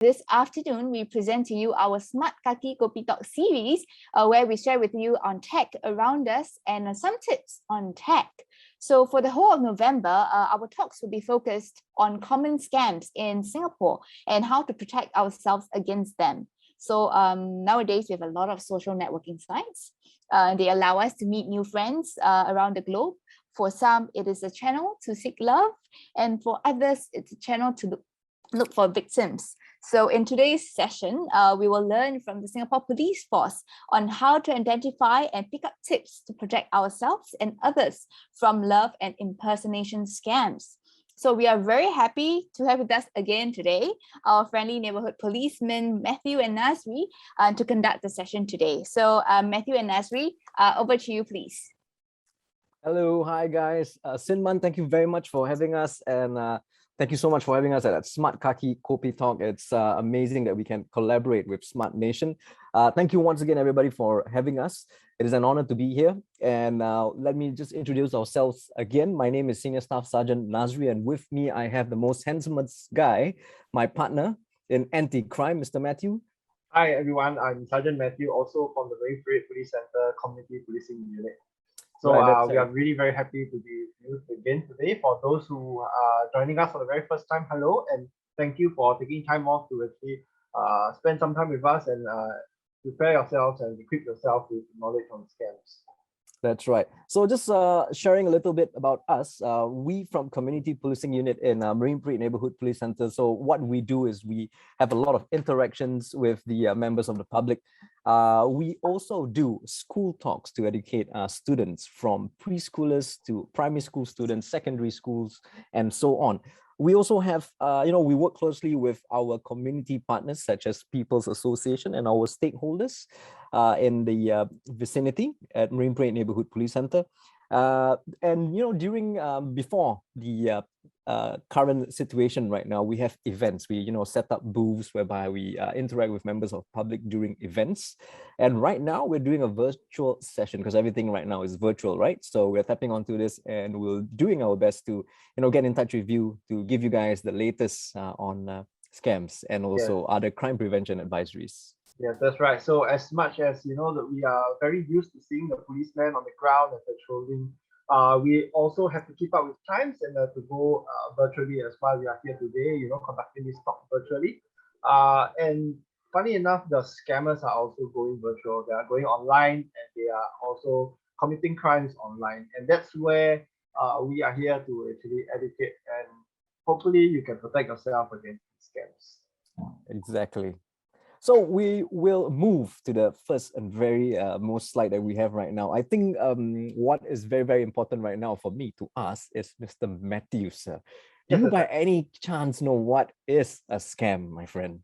This afternoon, we present to you our Smart Kaki Kopi Talk series, where we share with you on tech around us and some tips on tech. So for the whole of November, our talks will be focused on common scams in Singapore and how to protect ourselves against them. So nowadays, we have a lot of social networking sites. They allow us to meet new friends around the globe. For some, it is a channel to seek love, and for others, it's a channel to look for victims. So in today's session, we will learn from the Singapore Police Force on how to identify and pick up tips to protect ourselves and others from love and impersonation scams. So we are very happy to have with us again today our friendly neighborhood policemen, Matthew and Nasri, to conduct the session today. So Matthew and Nasri, over to you, please. Hello, hi guys. Sinman, thank you very much for having us, and thank you so much for having us at Smart Kaki Kopi Talk. It's amazing that we can collaborate with Smart Nation. Thank you once again, everybody, for having us. It is an honor to be here. And let me just introduce ourselves again. My name is Senior Staff Sergeant Nasri, and with me, I have the most handsomest guy, my partner in anti-crime, Mr. Matthew. Hi, everyone. I'm Sergeant Matthew, also from the Marine Parade Police Center Community Policing Unit. So we are really very happy to be with you again today. For those who are joining us for the very first time, hello, and thank you for taking time off to actually spend some time with us and prepare yourselves and equip yourself with knowledge on scams. That's right. So just sharing a little bit about us, we from Community Policing Unit in Marine Parade Neighborhood Police Center. So what we do is we have a lot of interactions with the members of the public. We also do school talks to educate students from preschoolers to primary school students, secondary schools, and so on. We also have, we work closely with our community partners such as People's Association and our stakeholders in the vicinity at Marine Parade Neighborhood Police Center. And, during, before the current situation right now, we have events. We, set up booths whereby we interact with members of public during events. And right now we're doing a virtual session because everything right now is virtual, right? So we're tapping onto this and we're doing our best to, get in touch with you to give you guys the latest on scams and also other crime prevention advisories. Yes, that's right. So as much as that we are very used to seeing the policemen on the ground and patrolling, we also have to keep up with times and to go virtually as well. We are here today, conducting this talk virtually. And funny enough, the scammers are also going virtual. They are going online and they are also committing crimes online. And that's where we are here to actually educate, and hopefully you can protect yourself against scams. Exactly. So we will move to the first and very most slide that we have right now. I think what is very, very important right now for me to ask is Mr. Matthew, sir. Do you by any chance know what is a scam, my friend?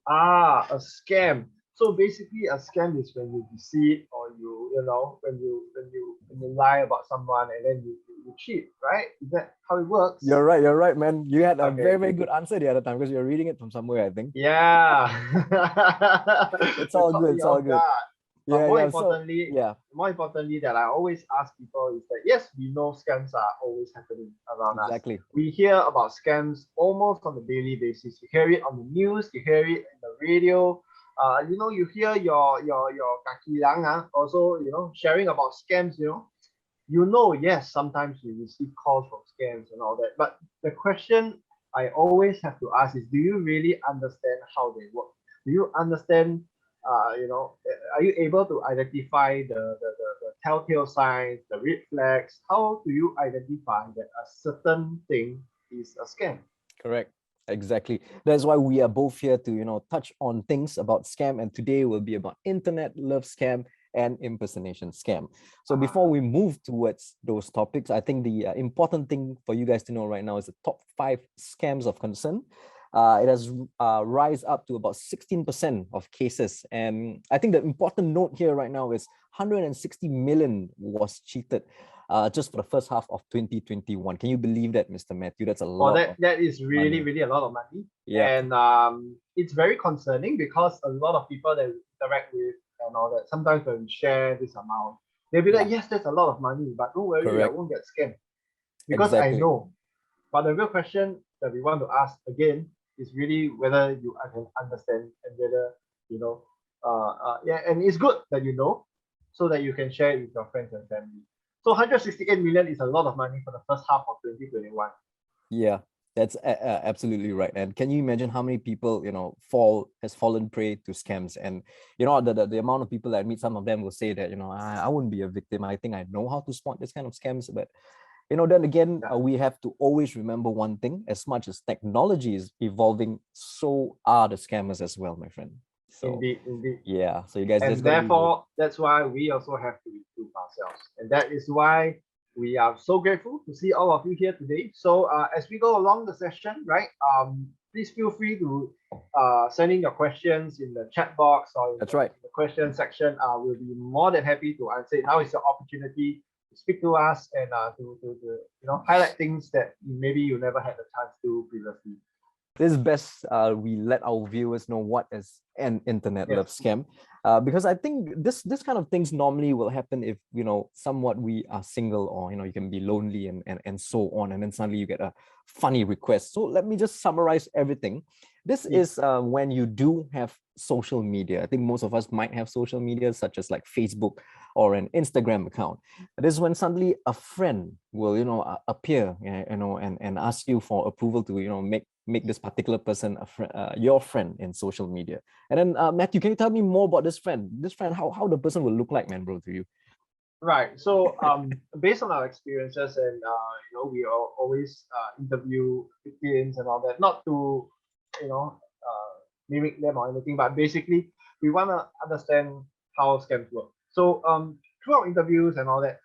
A scam. So basically a scam is when you deceive or when you lie about someone and then you cheat, right? Is that how it works? You're right, man. You had a very, very good answer the other time because you're reading it from somewhere, I think. Yeah. It's all good. It's all good. Yeah, more importantly, that I always ask people is that yes, we know scams are always happening around us. We hear about scams almost on a daily basis. You hear it on the news, you hear it in the radio. You hear your Kaki also, sharing about scams, yes, sometimes you receive calls from scams and all that. But the question I always have to ask is, do you really understand how they work? Do you understand, are you able to identify the telltale signs, the red flags? How do you identify that a certain thing is a scam? Correct. Exactly. That's why we are both here to, touch on things about scam. And today will be about internet love scam and impersonation scam. So before we move towards those topics, I think the important thing for you guys to know right now is the top 5 scams of concern. It has rise up to about 16% of cases. And I think the important note here right now is 160 million was cheated just for the first half of 2021. Can you believe that, Mr. Matthew? That's a lot. That is really, really a lot of money. Yeah. And it's very concerning because a lot of people that we interact with and all that, sometimes when we share this amount, they'll be like, yes, that's a lot of money, but don't worry, I won't get scammed. Because I know. But the real question that we want to ask again It's really whether you can understand and whether, and it's good that you know, so that you can share it with your friends and family. So 168 million is a lot of money for the first half of 2021. Yeah, that's absolutely right. And can you imagine how many people, has fallen prey to scams? And, the amount of people that I meet, some of them will say that, I wouldn't be a victim. I think I know how to spot this kind of scams. But, then again, we have to always remember one thing: as much as technology is evolving, so are the scammers as well, my friend. So, indeed. Yeah. So you guys and just therefore, that's why we also have to improve ourselves. And that is why we are so grateful to see all of you here today. So as we go along the session, right, please feel free to send in your questions in the chat box or in the question section. We'll be more than happy to answer it. Now is your opportunity to speak to us and to highlight things that maybe you never had the chance to previously. This is best we let our viewers know what is an internet love scam, because I think this kind of things normally will happen if somewhat we are single, or you can be lonely and so on, and then suddenly you get a funny request. So let me just summarize everything. This is when you do have social media. I think most of us might have social media such as like Facebook or an Instagram account. This is when suddenly a friend will appear and ask you for approval to make this particular person your friend in social media. And then Matthew, can you tell me more about this friend? How the person will look like, man, bro, to you? Right. So based on our experiences, and we always interview victims and all that, not to mimic them or anything, but basically we want to understand how scams work. So through our interviews and all that,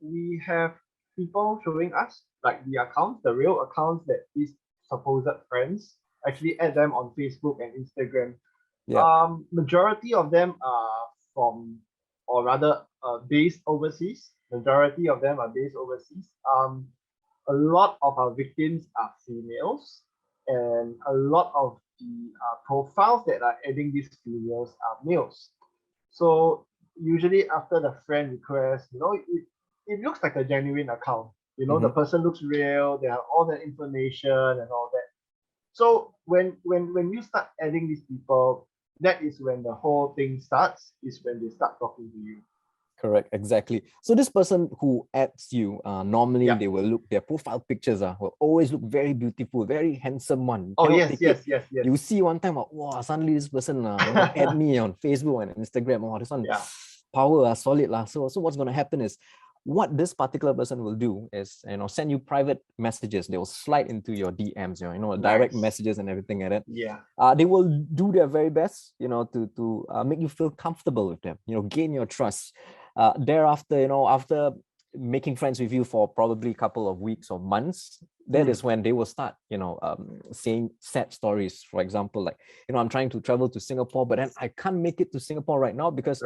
we have people showing us like the real accounts that these supposed friends actually add them on Facebook and Instagram. Majority of them are from, or rather based overseas. Majority of them are based overseas. A lot of our victims are females, and a lot of the profiles that are adding these females are males. So usually after the friend request, it looks like a genuine account. The person looks real. They have all the information and all that. So when you start adding these people, that is when the whole thing starts. Is when they start talking to you. Correct, exactly. So this person who adds you, normally they will look, their profile pictures will always look very beautiful, very handsome one. Oh yes. You see one time, wow, suddenly this person add me on Facebook and Instagram. Oh, this one power solid lah. So what's gonna happen is, what this particular person will do is send you private messages. They will slide into your DMs, direct messages and everything like that. They will do their very best, to make you feel comfortable with them, gain your trust. Thereafter, after making friends with you for probably a couple of weeks or months, that is when they will start, saying sad stories. For example, like, I'm trying to travel to Singapore, but then I can't make it to Singapore right now because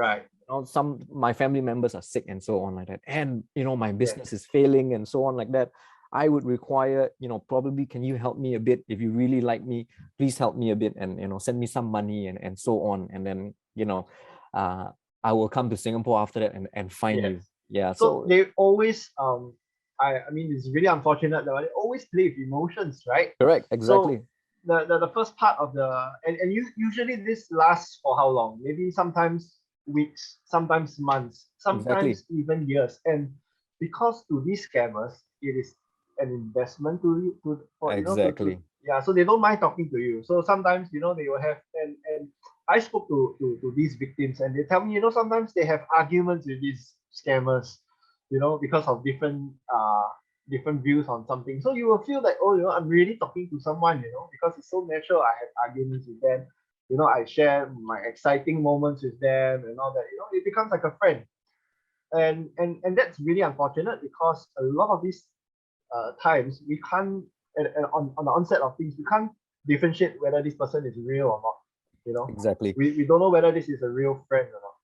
my family members are sick and so on like that. And, my business is failing and so on like that. I would require, probably, can you help me a bit? If you really like me, please help me a bit and, send me some money and so on. And then, I will come to Singapore after that and find you. Yeah. So they always, I mean, it's really unfortunate that they always play with emotions, right? Correct. Exactly. So the first part of and usually this lasts for how long? Maybe sometimes weeks, sometimes months, sometimes even years. And because to these scammers, it is an investment so they don't mind talking to you. So sometimes they will have, and I spoke to these victims, and they tell me sometimes they have arguments with these scammers, because of different views on something. So you will feel like, I'm really talking to someone, because it's so natural. I have arguments with them, I share my exciting moments with them and all that. It becomes like a friend. And that's really unfortunate, because a lot of these times we can't, on the onset of things, we can't differentiate whether this person is real or not. Exactly. We don't know whether this is a real friend or not.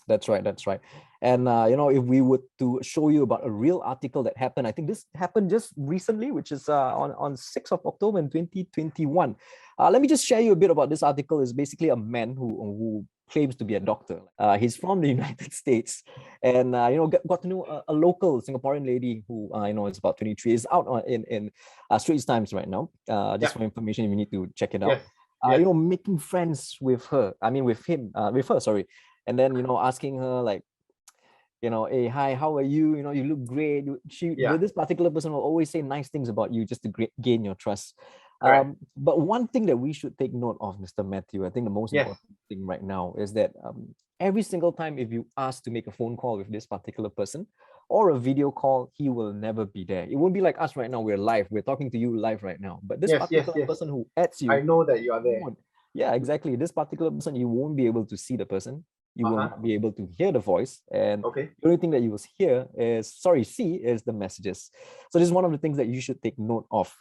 That's right. And if we were to show you about a real article that happened, I think this happened just recently, which is on 6th of October in 2021. Let me just share you a bit about this article. It's basically a man who claims to be a doctor. He's from the United States, and got to know a local Singaporean lady who is about 23, is out in Straits Times right now. Just for information, you need to check it out. Making friends with her. With her. Sorry, and then asking her like, hey, hi, how are you? You look great. This particular person will always say nice things about you just to gain your trust. But one thing that we should take note of, Mr. Matthew, I think the most important thing right now is that every single time if you ask to make a phone call with this particular person or a video call, he will never be there. It won't be like us right now. We're live. We're talking to you live right now. But this particular person who adds you, I know that you are there. Yeah, exactly. This particular person, you won't be able to see the person. You will not be able to hear the voice. And the only thing that you will see is the messages. So this is one of the things that you should take note of.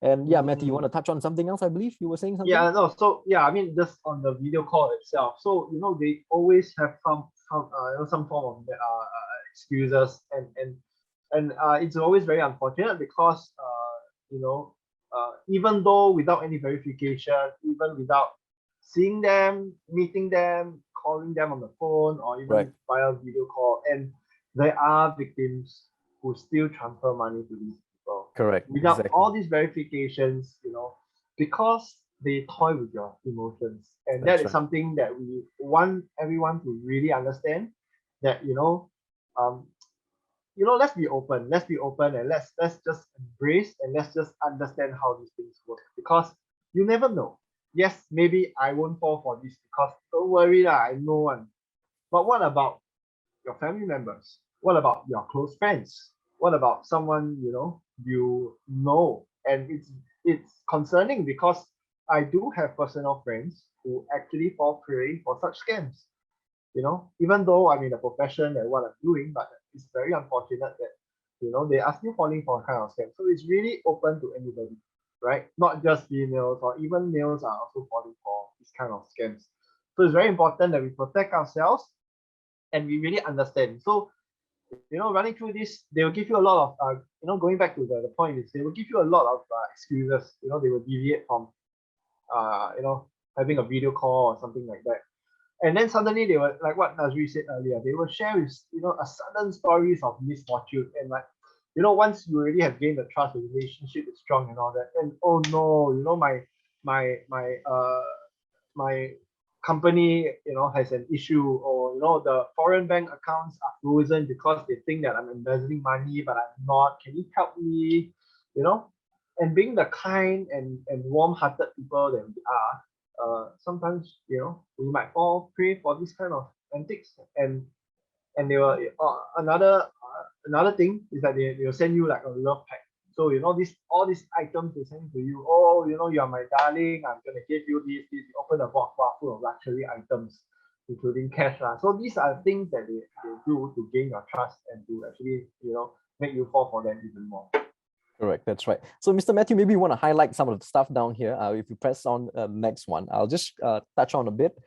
And Matthew, you want to touch on something else? I believe you were saying something. So just on the video call itself. So they always have some form of excuses, and it's always very unfortunate because even though without any verification, even without seeing them, meeting them, calling them on the phone, or even via video call, and there are victims who still transfer money to these people. Correct. Without all these verifications, because they toy with your emotions. And that is something that we want everyone to really understand, that let's be open. Let's be open, and let's just embrace, and let's just understand how these things work, because you never know. Yes, maybe I won't fall for this, because don't worry lah, I know one. But what about your family members? What about your close friends? What about someone you know? And it's concerning, because I do have personal friends who actually fall prey for such scams. Even though I'm in a profession and what I'm doing, but it's very unfortunate that they are still falling for a kind of scam. So it's really open to anybody, right? Not just females, or even males are also falling for this kind of scams. So it's very important that we protect ourselves and we really understand. So running through this, they will give you a lot of going back to the point is, they will give you a lot of excuses. They will deviate from having a video call or something like that. And then suddenly they were, like what Nazri said earlier, they will share with a sudden stories of misfortune, and once you already have gained the trust, the relationship is strong and all that, and oh no, my company has an issue, or the foreign bank accounts are frozen because they think that I'm embezzling money, but I'm not. Can you help me? And being the kind and warm-hearted people that we are, sometimes we might fall prey for this kind of antics, and they will another thing is that they will send you like a love pack. So all these items they send to you. Oh, you are my darling, I'm gonna give you this. You open a box full of luxury items, including cash. So these are things that they do to gain your trust and to actually make you fall for them even more. Correct, that's right. So Mr. Matthew, maybe you want to highlight some of the stuff down here. If you press on next one, I'll just touch on a bit.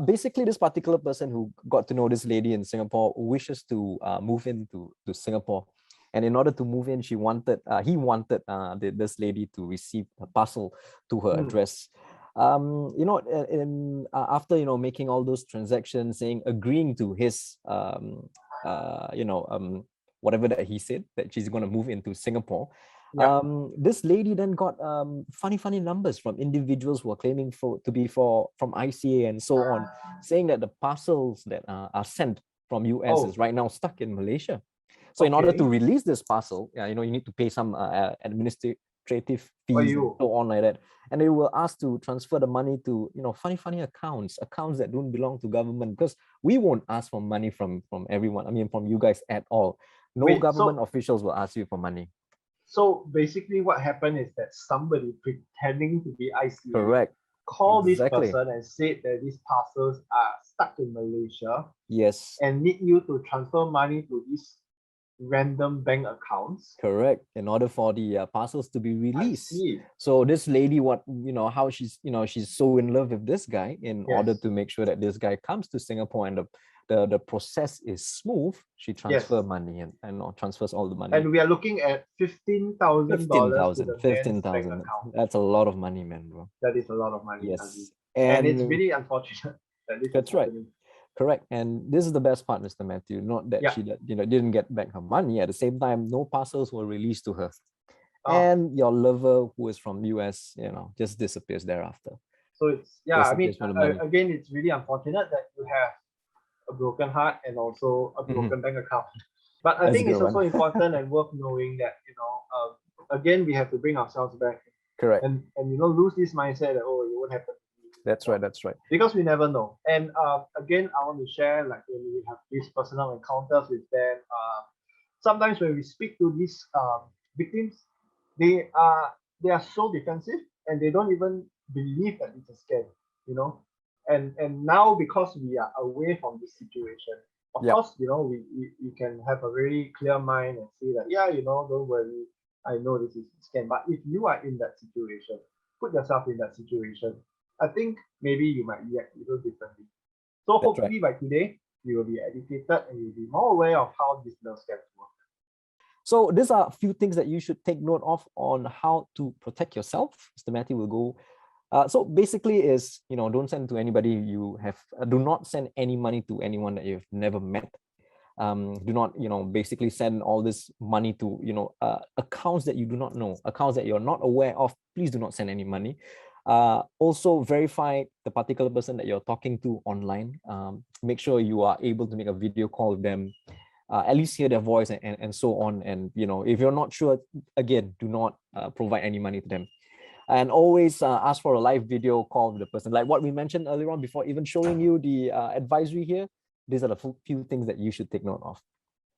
Basically, this particular person who got to know this lady in Singapore wishes to move into Singapore. And in order to move in, he wanted this lady to receive a parcel to her address. After making all those transactions, agreeing to his whatever that he said, that she's going to move into Singapore. This lady then got funny numbers from individuals who are claiming to be from ICA and so on, saying that the parcels that are sent from US is right now stuck in Malaysia. So in order to release this parcel, you need to pay some administrative fees and so on like that. And they were asked to transfer the money to funny accounts that don't belong to government, because we won't ask for money from everyone. From you guys at all. No government officials will ask you for money. So basically what happened is that somebody pretending to be ICA called this person and said that these parcels are stuck in Malaysia. Yes. And need you to transfer money to these random bank accounts. Correct. In order for the parcels to be released. So this lady, how she's so in love with this guy, in order to make sure that this guy comes to Singapore and the process is smooth, she transfers money and transfers all the money. And we are looking at $15,000. 15,000. That's a lot of money, man, bro. That is a lot of money. Yes. And it's really unfortunate. that this That's is right. happening. Correct. And this is the best part, Mr. Matthew. Not that she didn't get back her money. At the same time, no parcels were released to her. And your lover, who is from US, just disappears thereafter. So it's again, it's really unfortunate that you have a broken heart and also a broken bank account. But I think it's also important and worth knowing that again, we have to bring ourselves back. Correct. And lose this mindset that it won't happen. That's right. Because we never know. And again, I want to share, like, when we have these personal encounters with them, sometimes when we speak to these victims, they are so defensive and they don't even believe that it's a scam, and now because we are away from this situation, of course, we can have a very clear mind and say that, don't worry, I know this is a scam. But if you are in that situation, put yourself in that situation, I think maybe you might react a little differently. So hopefully by today, you will be educated and you'll be more aware of how these love scams work. So these are a few things that you should take note of on how to protect yourself. Mr. Matthew will go. So basically is, don't send to anybody you have, do not send any money to anyone that you've never met. Do not, basically send all this money to, accounts that you do not know, accounts that you're not aware of. Please do not send any money. Also verify the particular person that you're talking to online. Make sure you are able to make a video call with them, at least hear their voice and so on. And, if you're not sure, again, do not provide any money to them. And always ask for a live video call with the person. Like what we mentioned earlier on, before even showing you the advisory here, these are the few things that you should take note of.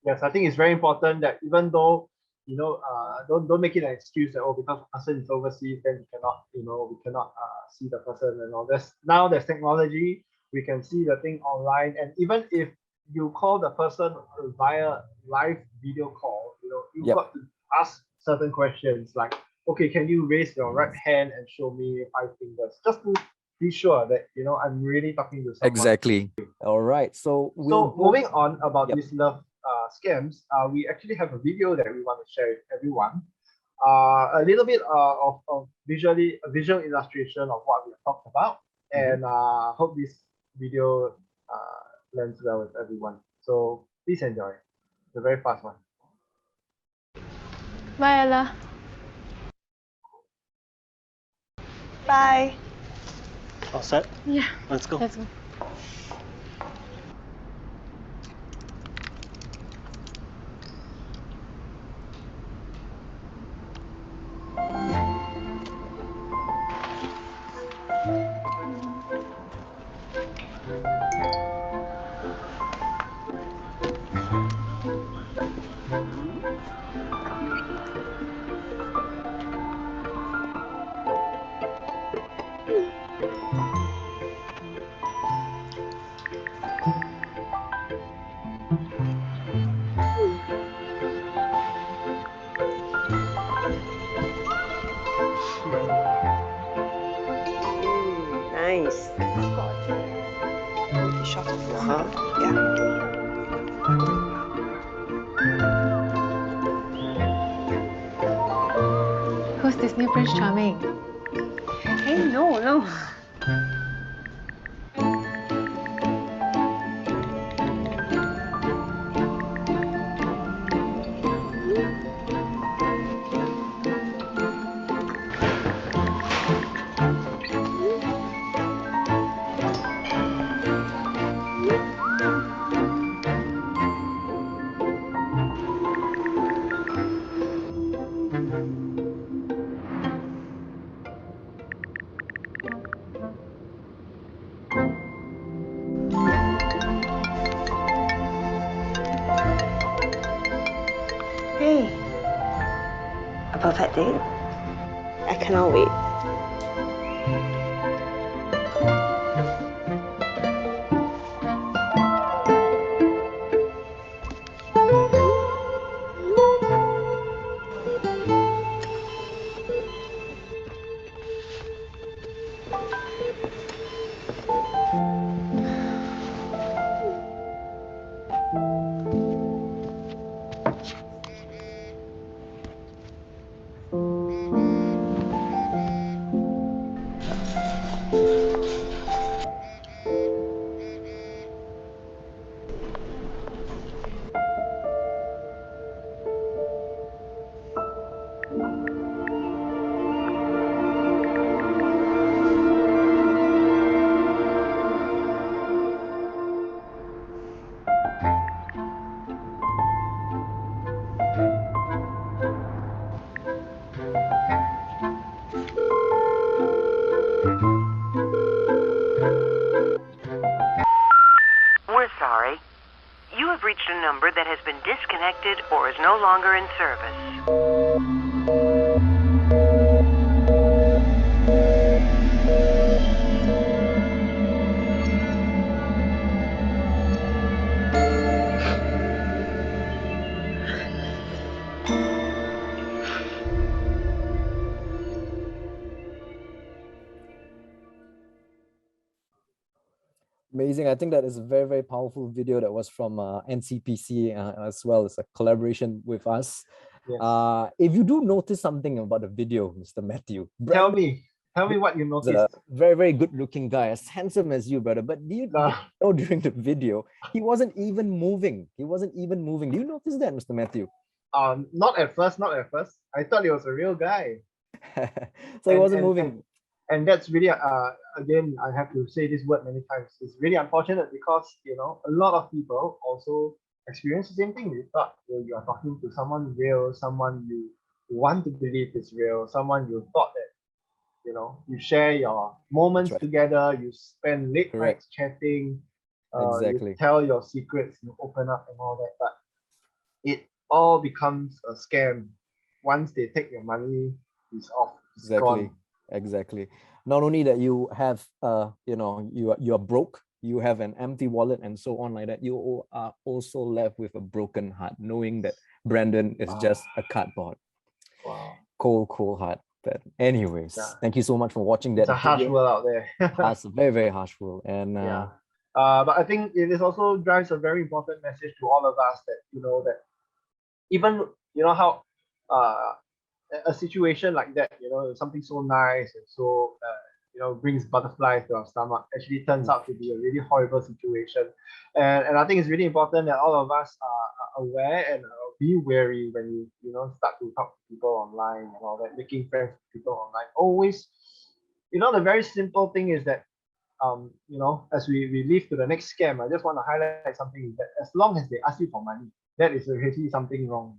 Yes, I think it's very important that even though, don't make it an excuse that, because the person is overseas, then we cannot see the person and all. There's technology, we can see the thing online, and even if you call the person via live video call, you've got to ask certain questions like, okay, can you raise your right hand and show me 5 fingers, just to be sure that I'm really talking to someone. Exactly. All right. So moving on about these love scams, we actually have a video that we want to share with everyone. A little bit of visual illustration of what we have talked about, and hope this video lands well with everyone. So please enjoy. It's a very fast one. Bye, Ella. Bye. All set? Yeah. Let's go. Let's go. Nice. Shot of water. Yeah. Who's this new Prince Charming? Hey, no. Hey, a perfect date. I cannot wait. reached a number that has been disconnected or is no longer in service. Amazing. I think that is a very, very powerful video that was from NCPC as well as a collaboration with us. Yes. If you do notice something about the video, Mr. Matthew, Tell me what you noticed. A very, very good looking guy, as handsome as you, brother. But do you know during the video, he wasn't even moving. He wasn't even moving. Do you notice that, Mr. Matthew? Not at first. I thought he was a real guy. So he wasn't moving. And that's really again, I have to say this word many times. It's really unfortunate because a lot of people also experience the same thing. You thought you are talking to someone real, someone you want to believe is real, someone you thought that you share your moments together, you spend late nights chatting, exactly. you tell your secrets, you open up and all that, but it all becomes a scam. Once they take your money, it's off. It's gone. Exactly. Not only that you have you are broke, you have an empty wallet and so on like that, you are also left with a broken heart, knowing that Brandon is just a cardboard. Wow. Cold heart. But anyways, thank you so much for watching that. It's a harsh world out there. It's a very, very harsh world. And but I think it also drives a very important message to all of us that that even how a situation like that, something so nice and so brings butterflies to our stomach, actually turns out to be a really horrible situation. And I think it's really important that all of us are aware and be wary when you start to talk to people online and all that, making friends with people online. Always, the very simple thing is that as we leave to the next scam, I just want to highlight something, is that as long as they ask you for money, that is already something wrong.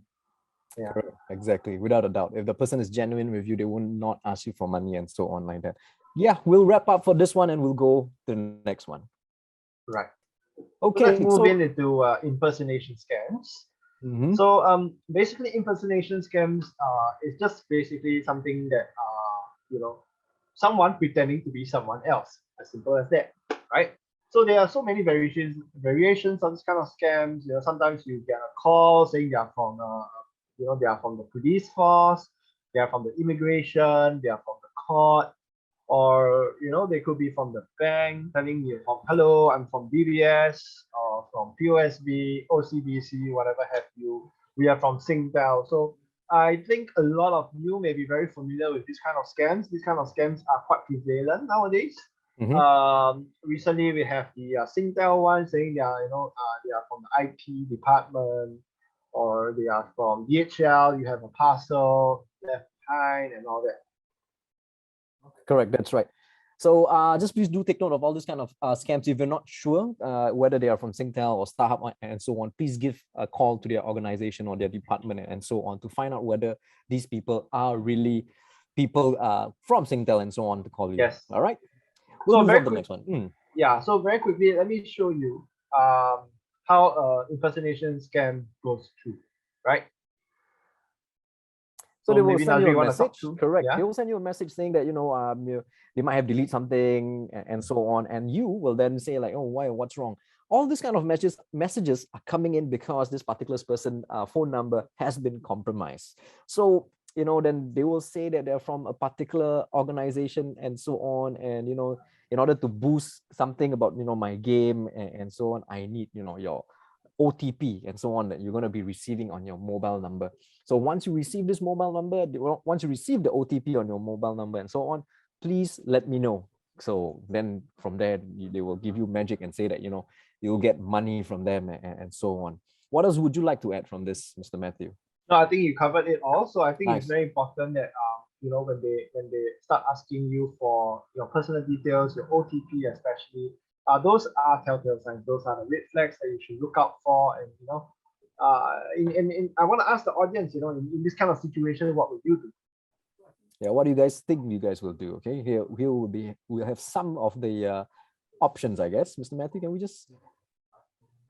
Yeah, exactly, without a doubt. If the person is genuine with you, they will not ask you for money and so on like that. Yeah, we'll wrap up for this one and we'll go to the next one. Right. Okay, so let's move into impersonation scams. So basically, impersonation scams is just basically something that someone pretending to be someone else. As simple as that, right? So there are so many variations on this kind of scams. Sometimes you get a call saying they are from they are from the police force, they are from the immigration, they are from the court, or they could be from the bank telling you, hello, I'm from DBS or from POSB, OCBC, whatever have you. We are from Singtel. So I think a lot of you may be very familiar with this kind of scams. These kind of scams are quite prevalent nowadays. Recently we have the Singtel one saying they are they are from the IP department, or they are from DHL. You have a parcel left behind and all that. Correct, that's right. So just please do take note of all this kind of scams. If you're not sure whether they are from Singtel or StarHub and so on, please give a call to their organization or their department and so on to find out whether these people are really people from Singtel and so on to call you. Yes. All right. We'll move on to the next one. Yeah. So very quickly, let me show you how impersonation scam goes through, right? So they will send you a message, correct? They will send you a message saying that they might have deleted something and so on, and you will then say like, oh, why? What's wrong? All these kind of messages are coming in because this particular person phone number has been compromised. So then they will say that they're from a particular organization and so on, and in order to boost something about my game and so on, I need your OTP and so on that you're going to be receiving on your mobile number. So once you receive this mobile number, once you receive the OTP on your mobile number and so on, please let me know. So then from there, they will give you magic and say that you'll get money from them and so on. What else would you like to add from this, Mr. Matthew? No, I think you covered it all. So I think it's very important that when they start asking you for your personal details, your OTP especially, those are telltale signs. Those are the red flags that you should look out for. And I want to ask the audience, in this kind of situation, what would you do? Yeah, what do you guys think you guys will do? Okay, here we'll have some of the options, I guess. Mr. Matthew, can we just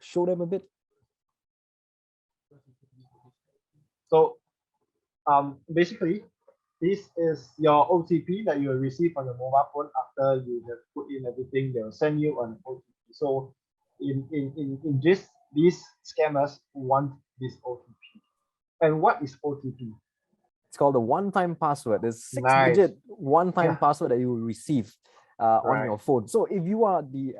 show them a bit? So basically, this is your OTP that you will receive on your mobile phone after you have put in everything. They will send you an OTP. So in this, these scammers want this OTP. And what is OTP? It's called a one-time password. There's Nice. 6-digit one-time Yeah. password that you will receive on your phone. So if you are the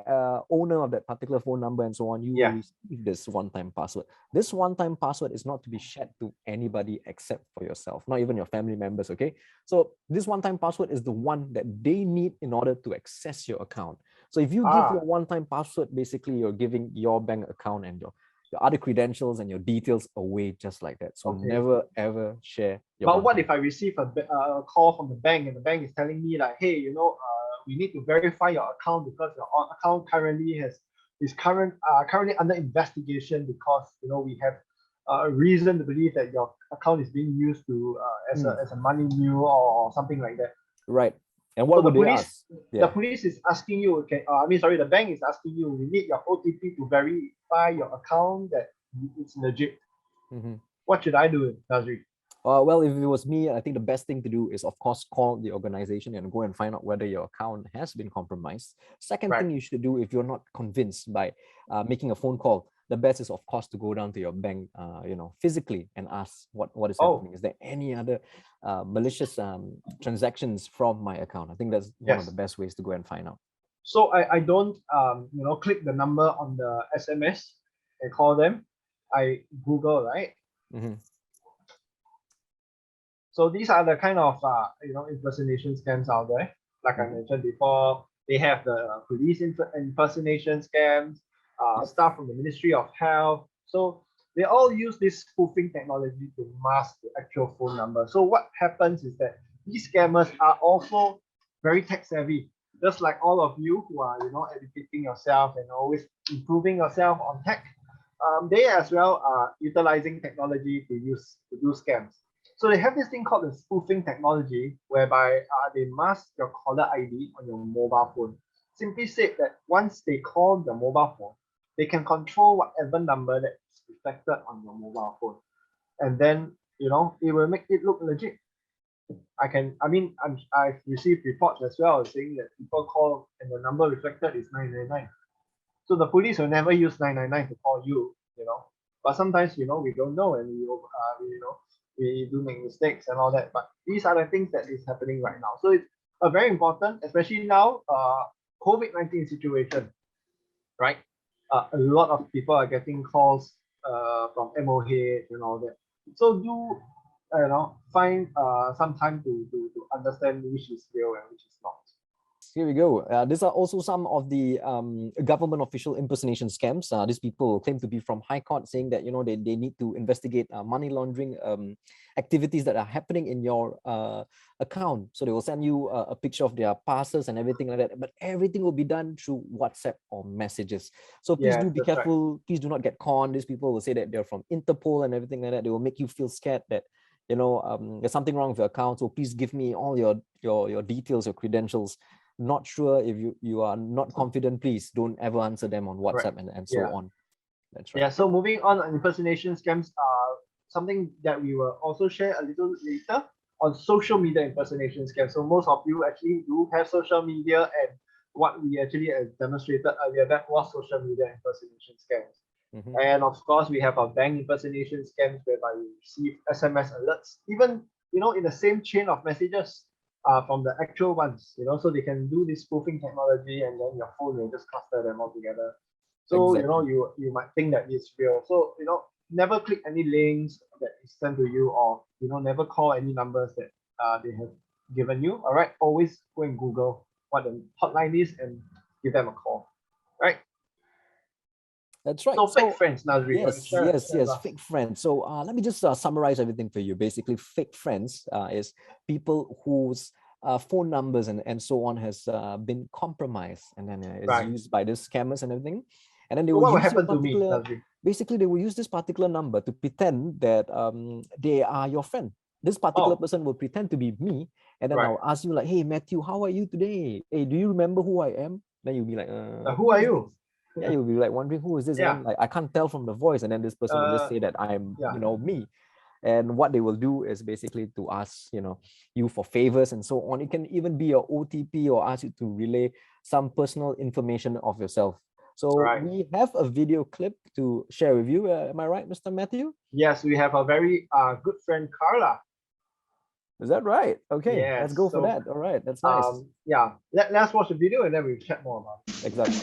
owner of that particular phone number and so on, you will receive this one-time password. This one-time password is not to be shared to anybody except for yourself, not even your family members, okay? So this one-time password is the one that they need in order to access your account. So if you give your one-time password, basically you're giving your bank account and your other credentials and your details away just like that. So never ever share your. But what if I receive a call from the bank and the bank is telling me like, hey, you know, we need to verify your account because your account currently is currently under investigation because, you know, we have a reason to believe that your account is being used to as a money mule or something like that. Right. And what would they ask? The police is asking you, the bank is asking you, we need your OTP to verify your account that it's legit. What should I do, Nazri? Well, if it was me, I think the best thing to do is, of course, call the organization and go and find out whether your account has been compromised. Second thing you should do, if you're not convinced by making a phone call, the best is, of course, to go down to your bank, physically and ask what is happening. Is there any other malicious transactions from my account? I think that's one of the best ways to go and find out. So I don't, click the number on the SMS and call them. I Google, right? So these are the kind of impersonation scams out there. Like I mentioned before, they have the police impersonation scams, staff from the Ministry of Health. So they all use this spoofing technology to mask the actual phone number. So what happens is that these scammers are also very tech savvy, just like all of you who are educating yourself and always improving yourself on tech. They as well are utilizing technology to do scams. So they have this thing called the spoofing technology, whereby they mask your caller ID on your mobile phone. Simply said that once they call your mobile phone, they can control whatever number that is reflected on your mobile phone, and then it will make it look legit. I've received reports as well saying that people call and the number reflected is 999. So the police will never use 999 to call you, But sometimes we don't know, and we do make mistakes and all that. But these are the things that is happening right now. So it's very important, especially now, COVID-19 situation, right? A lot of people are getting calls from MOH and all that. So do find some time to understand which is real and which is not. Here we go. These are also some of the government official impersonation scams. These people claim to be from High Court, saying that they need to investigate money laundering activities that are happening in your account. So they will send you a picture of their passes and everything like that. But everything will be done through WhatsApp or messages. So please do be careful. Right. Please do not get conned. These people will say that they're from Interpol and everything like that. They will make you feel scared that there's something wrong with your account. So please give me all your details, your credentials. Not sure if you are not confident, please don't ever answer them on WhatsApp and so on. That's right. Yeah, so moving on impersonation scams are something that we will also share a little later on social media impersonation scams. So most of you actually do have social media, and what we actually demonstrated earlier, that was social media impersonation scams. And of course, we have our bank impersonation scams whereby you receive SMS alerts, even in the same chain of messages. From the actual ones, so they can do this spoofing technology, and then your phone will just cluster them all together. So you might think that it's real. So never click any links that is sent to you, or never call any numbers that they have given you. All right, always go and Google what the hotline is and give them a call. Right. That's right. So fake friends, Nazri. Yes, fake friends. So let me just summarize everything for you. Basically, fake friends is people whose phone numbers and so on has been compromised, and then is used by the scammers and everything. And then they will use basically they will use this particular number to pretend that they are your friend. This particular person will pretend to be me, and then I'll ask you like, "Hey Matthew, how are you today? Hey, do you remember who I am?" Then you'll be like, "Who are you?" Yeah, you'll be like wondering who is this? And like I can't tell from the voice, and then this person will just say that I'm me. And what they will do is basically to ask, you for favors and so on. It can even be your OTP or ask you to relay some personal information of yourself. So we have a video clip to share with you. Am I right, Mr. Matthew? Yes, we have a very good friend, Carla. Is that right? Okay, yes, let's go for that. All right, that's nice. Yeah, let's watch the video and then we'll chat more about it. Exactly.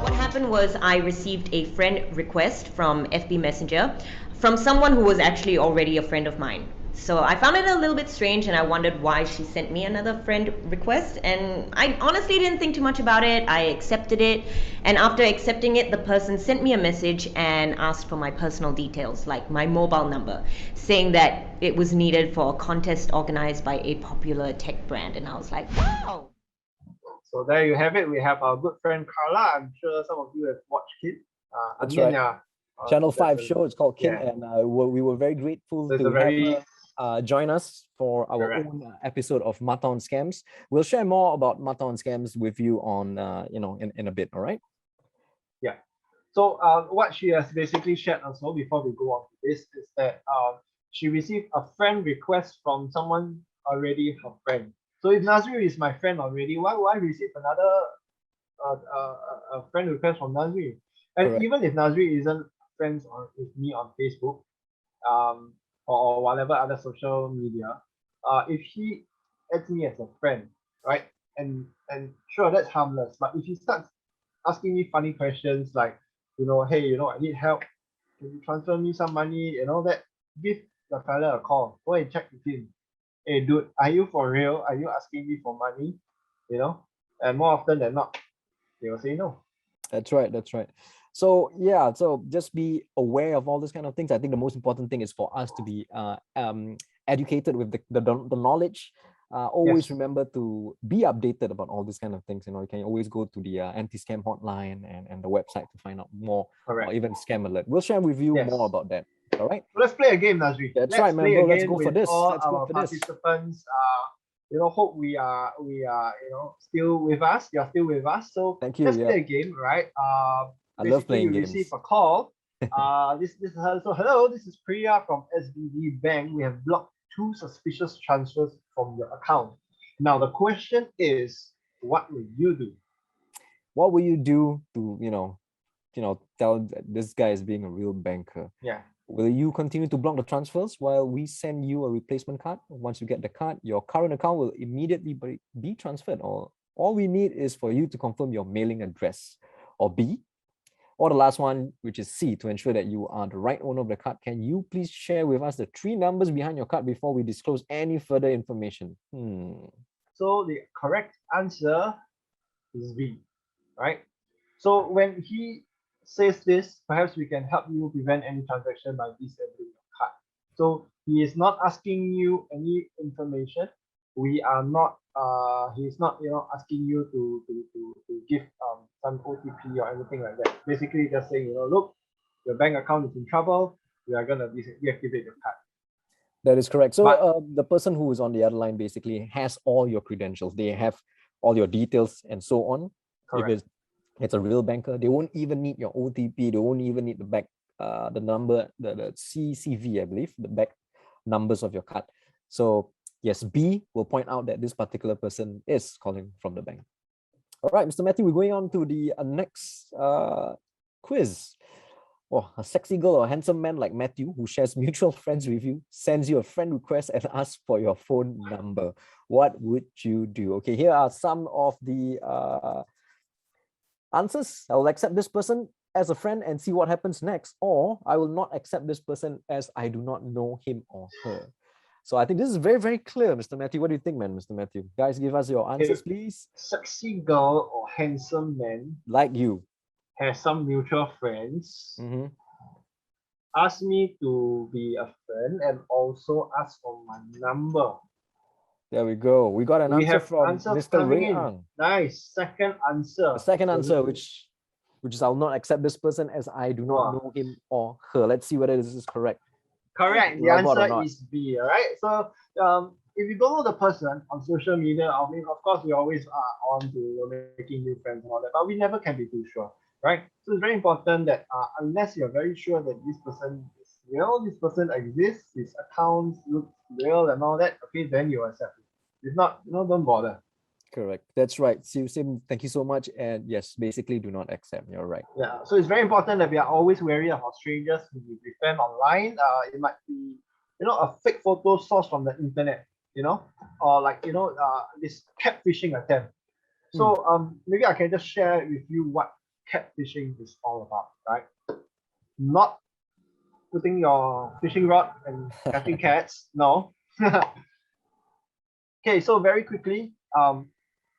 What happened was I received a friend request from FB Messenger from someone who was actually already a friend of mine. So I found it a little bit strange and I wondered why she sent me another friend request, and I honestly didn't think too much about it. I accepted it, and after accepting it, the person sent me a message and asked for my personal details, like my mobile number, saying that it was needed for a contest organized by a popular tech brand, and I was like, wow. So there you have it. We have our good friend Carla. I'm sure some of you have watched Kid. That's right. Channel 5 show. It's called Kid, and we were very grateful to have her join us for our own episode of Mata on Scams. We'll share more about Mata on Scams with you on in a bit. All right. Yeah. So what she has basically shared also before we go on to this is that she received a friend request from someone already her friend. So if Nazri is my friend already, why would I receive another a friend request from Nazri? And even if Nazri isn't friends with me on Facebook, or whatever other social media, if he adds me as a friend, right? And sure, that's harmless. But if he starts asking me funny questions like, hey, I need help. Can you transfer me some money and all that? Give the fella a call. Go and check with him. Hey, dude, are you for real? Are you asking me for money? And more often than not, they will say no. That's right. That's right. So yeah, so just be aware of all these kind of things. I think the most important thing is for us to be educated with the knowledge. Always remember to be updated about all these kind of things. You can always go to the anti-scam hotline and the website to find out more, or even scam alert. We'll share with you more about that. All right. Let's play a game, Nazri. That's right, man. Bro, let's go for this. All let's go our for participants. Hope we are still with us. You're still with us. So thank you. Let's play a game, right? I love playing games. You receive a call. This is so hello. This is Priya from SBD Bank. We have blocked 2 suspicious transfers from your account. Now the question is, what will you do? What will you do to tell that this guy is being a real banker? Yeah. Will you continue to block the transfers while we send you a replacement card? Once you get the card, your current account will immediately be transferred. Or all we need is for you to confirm your mailing address. Or B, or the last one, which is C, to ensure that you are the right owner of the card. Can you please share with us the 3 numbers behind your card before we disclose any further information? So the correct answer is B, right? So when he says this, perhaps we can help you prevent any transaction by disabling your card. So he is not asking you any information. We are not he's not asking you to give some OTP or anything like that. Basically just saying, look, your bank account is in trouble, we are gonna deactivate your card. That is correct. So the person who is on the other line basically has all your credentials. They have all your details and so on. Correct. If it's a real banker, they won't even need your OTP. They won't even need the number, the CCV, I believe, the back numbers of your card. So yes, B will point out that this particular person is calling from the bank. All right, Mr. Matthew, we're going on to the next quiz. Oh, a sexy girl or handsome man like Matthew, who shares mutual friends with you, sends you a friend request and asks for your phone number. What would you do? Okay, here are some of the answers. I will accept this person as a friend and see what happens next, or I will not accept this person as I do not know him or her. So I think this is very, very clear, Mr. Matthew. What do you think, man, Mr. Matthew? Guys, give us your answers, please. Sexy girl or handsome man like you has some mutual friends. Ask me to be a friend and also ask for my number. There we go. We got an answer from Mr. Ray Ang. Nice. Second answer. The second answer, which is I'll not accept this person as I do not know him or her. Let's see whether this is correct. Correct. The answer is B. All right. So if you don't know the person on social media, I mean, of course, we always are on to making new friends and all that, but we never can be too sure. right? So it's very important that unless you're very sure that this person is real, this person exists, his accounts look real and all that, okay, then you accept it. If not, don't bother. Correct. That's right. Sim, thank you so much. And yes, basically do not accept. You're right. Yeah. So it's very important that we are always wary of our strangers who we befriend online. It might be, a fake photo sourced from the internet, or like, this catfishing attempt. So maybe I can just share with you what catfishing is all about, right? Not putting your fishing rod and catching cats, no. Okay, so very quickly,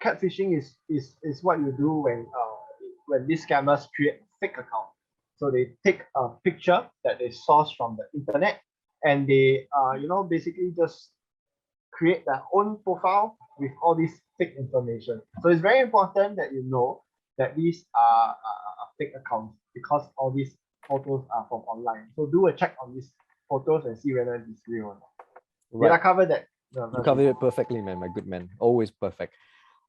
catfishing is what you do when these scammers create a fake account. So they take a picture that they source from the internet, and they basically just create their own profile with all this fake information. So it's very important that you know that these are fake accounts, because all these photos are from online. So do a check on these photos and see whether it's real or not. Right. Did I cover that? No, you covered it perfectly, man, my good man. Always perfect.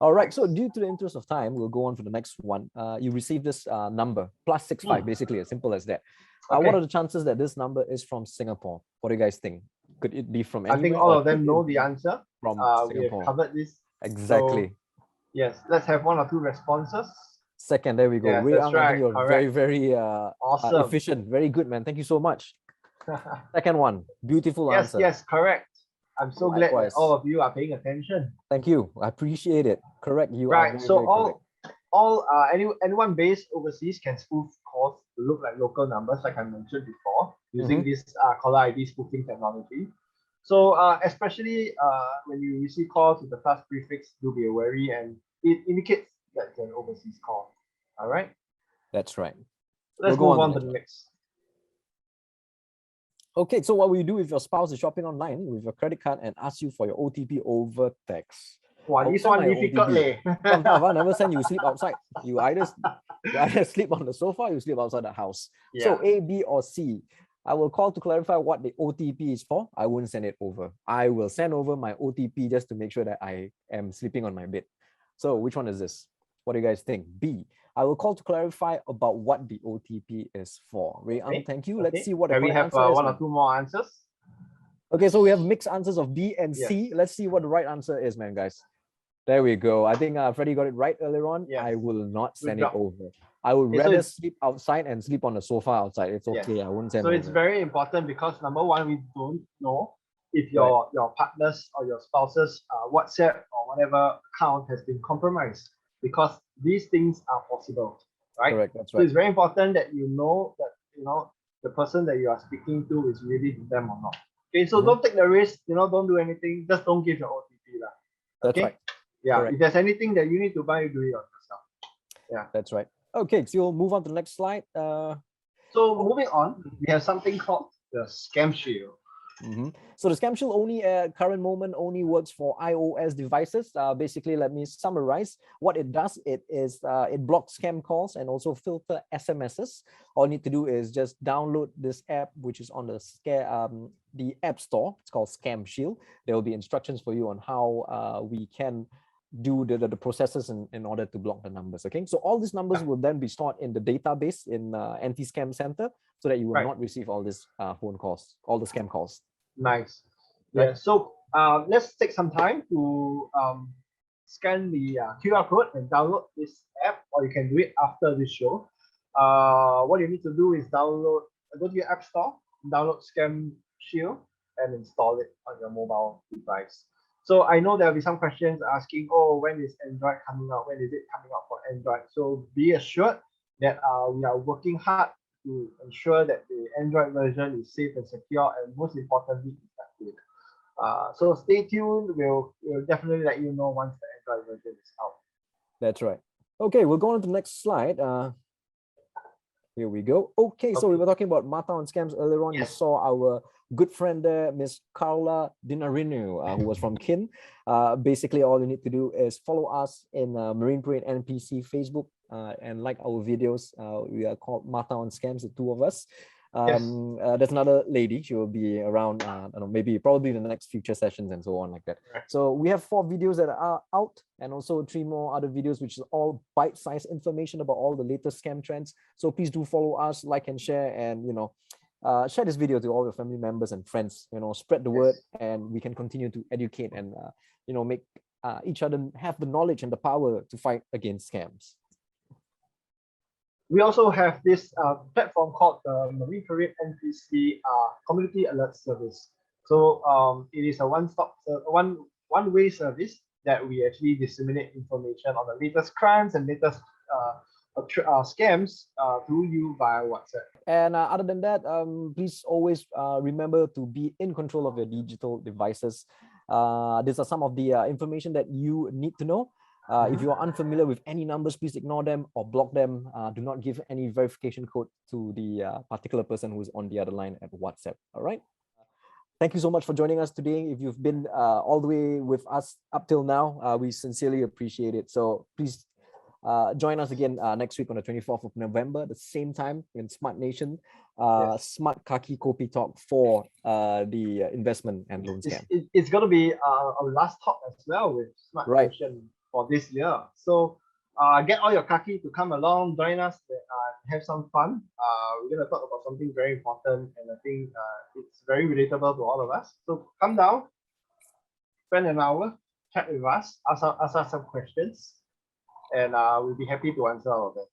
All right, so due to the interest of time, we'll go on for the next one. You received this number, +65, basically, as simple as that. Okay. What are the chances that this number is from Singapore? What do you guys think? Could it be from anywhere? I think all of them know the answer. From we have Singapore. covered this. Exactly. So, yes, let's have 1 or 2 responses. Second, there we go. Yes, Ray that's Ang, I right, think you're correct. very Awesome. efficient. Very good, man. Thank you so much. Second one, beautiful answer. Yes, correct. I'm so glad Likewise. that all of you are paying attention. Thank you. I appreciate it. Correct. You are Right. very, So very correct. anyone based overseas can spoof calls to look like local numbers, like I mentioned before, using this caller ID spoofing technology. So especially when you receive calls with the plus prefix, do be wary, and it indicates that it's an overseas call. All right. That's right. Let's move on to the next. Okay, so what will you do if your spouse is shopping online with your credit card and asks you for your OTP over text? Wow, this one difficult, leh. Sometimes I never send you sleep outside. You either sleep on the sofa, you sleep outside the house. Yeah. So A, B, or C. I will call to clarify what the OTP is for. I won't send it over. I will send over my OTP just to make sure that I am sleeping on my bed. So which one is this? What do you guys think? B. I will call to clarify about what the OTP is for. Ray Ang, thank you. Let's see what the correct answer is. We have 1 or 2 more answers. Okay, so we have mixed answers of B and C. Let's see what the right answer is, man, guys. There we go. I think Freddie got it right earlier on. Yes. I will not send it over. I would rather sleep outside and sleep on the sofa outside. It's okay. I won't send it over. So it's very important because number one, we don't know if your partner's or your spouse's WhatsApp or whatever account has been compromised, because these things are possible, right? Correct, that's right. So it's very important that you know that the person that you are speaking to is really them or not. Okay, so don't take the risk, don't do anything, just don't give your OTP. That's right. Yeah, correct. If there's anything that you need to buy, you do it on yourself. Yeah. That's right. Okay, so we'll move on to the next slide. So moving on, we have something called the Scam Shield. So the Scam Shield only at current moment only works for iOS devices. Basically, let me summarize what it does. It blocks scam calls and also filter SMSs. All you need to do is just download this app, which is on the App Store. It's called Scam Shield. There will be instructions for you on how we can do the processes in order to block the numbers. Okay, so all these numbers will then be stored in the database in anti-scam center, so that you will not receive all these phone calls, all the scam calls. Nice. Right? Yeah. So let's take some time to scan the QR code and download this app, or you can do it after this show. What you need to do is go to your App Store, download Scam Shield, and install it on your mobile device. So I know there will be some questions asking, when is Android coming out? When is it coming out for Android? So be assured that we are working hard to ensure that the Android version is safe and secure, and most importantly, effective. So stay tuned. We'll definitely let you know once the Android version is out. That's right. Okay, we'll go on to the next slide. Here we go. Okay, so we were talking about Mata on scams earlier on. Yes. You saw our good friend there, Miss Carla Dinarinu, who was from Kin. Basically, all you need to do is follow us in Marine Parade NPC Facebook and like our videos. We are called Mata on Scams, the two of us. There's another lady. She will be around, I don't know, maybe probably in the next future sessions and so on like that. So we have 4 videos that are out, and also 3 more other videos, which is all bite-sized information about all the latest scam trends. So please do follow us, like and share, and share this video to all your family members and friends. Spread the word, and we can continue to educate and make each other have the knowledge and the power to fight against scams. We also have this platform called the Marine Parade NPC Community Alert Service. So it is a one-way service that we actually disseminate information on the latest crimes and latest scams through you via WhatsApp. And other than that, please always remember to be in control of your digital devices. These are some of the information that you need to know. If you are unfamiliar with any numbers, please ignore them or block them. Do not give any verification code to the particular person who is on the other line at WhatsApp. All right. Thank you so much for joining us today. If you've been all the way with us up till now, we sincerely appreciate it. So please join us again next week on the 24th of November, the same time in Smart Nation, Smart Kaki Kopi Talk for the investment and loan scam. It's going to be our last talk as well with Smart Nation for this year. So get all your Kaki to come along, join us, have some fun. We're going to talk about something very important, and I think it's very relatable to all of us. So come down, spend an hour, chat with us, ask us some questions, and we'll be happy to answer all of them.